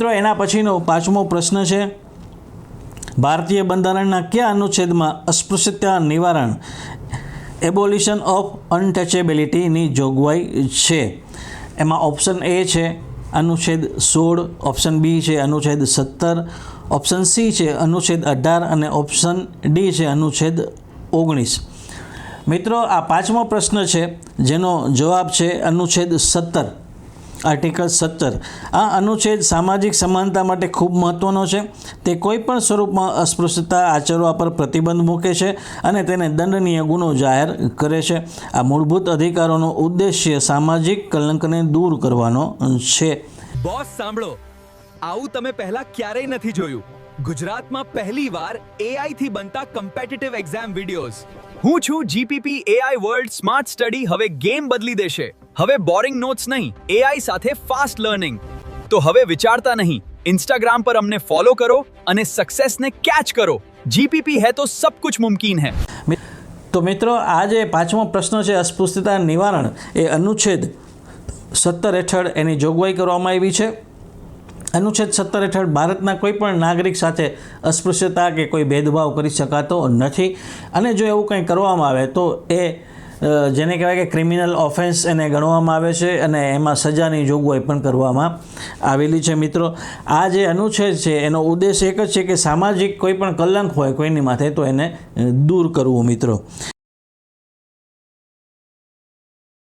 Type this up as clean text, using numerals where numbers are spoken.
મિત્રો એના પછીનો 5મો પ્રશ્ન છે, ભારતીય બંધારણના કયા અનુચ્છેદમાં અસ્પૃશ્યતા નિવારણ એબોલિશન ઓફ અનટચેબિલિટીની જોગવાઈ છે? એમાં ઓપ્શન એ છે અનુચ્છેદ 16, ઓપ્શન બી છે અનુચ્છેદ 17, ઓપ્શન સી છે અનુચ્છેદ 18 અને ઓપ્શન ડી છે અનુચ્છેદ 19. મિત્રો આ 5મો પ્રશ્ન છે જેનો જવાબ છે અનુચ્છેદ 17, આર્ટિકલ 17. આ અનુચ્છેદ સામાજિક સમાનતા માટે ખૂબ મહત્ત્વનો છે. તે કોઈ પણ સ્વરૂપમાં અસ્પૃશ્યતા આચરવા પર પ્રતિબંધ મૂકે છે અને તેને દંડનીય ગુનો જાહેર કરે છે. આ મૂળભૂત અધિકારોનો ઉદ્દેશ્ય સામાજિક કલંકને દૂર કરવાનો છે. બોસ સાંભળો, આવું તમે પહેલા ક્યારેય નથી જોયું. ગુજરાતમાં પહેલીવાર AI થી બનતા કોમ્પિટિટિવ એક્ઝામ વિડિયોઝ. હું છું GPP AI world smart study. હવે ગેમ બદલી દેશે. હવે બોરિંગ નોટ્સ નહીં, AI સાથે ફાસ્ટ લર્નિંગ. તો હવે વિચારતા નહીં, इंस्टाग्राम पर हमने फॉलो करो અને સક્સેસને કેચ કરો. જીપીપી હે તો સબ કુછ મુમકિન હે. તો મિત્રો આ જે 5મો પ્રશ્ન છે અસ્પૃશ્યતા નિવારણ એ અનુચ્છેદ 17 હેઠળ એની જોગવાઈ કરવામાં આવી છે. અનુચ્છેદ 17 હેઠળ ભારતના કોઈ પણ નાગરિક સાથે અસ્પૃશ્યતા કે કોઈ ભેદભાવ કરી શકાતો નથી અને જો એવું કંઈ કરવામાં આવે તો એ જેને કહેવાય કે ક્રિમિનલ ઓફેન્સ એને ગણવામાં આવે છે અને એમાં સજાની જોગવાઈ પણ કરવામાં આવેલી છે. મિત્રો આ જે અનુચ્છેદ છે એનો ઉદ્દેશ એક જ છે કે સામાજિક કોઈ પણ કલંક હોય કોઈની માથે તો એને દૂર કરવું. મિત્રો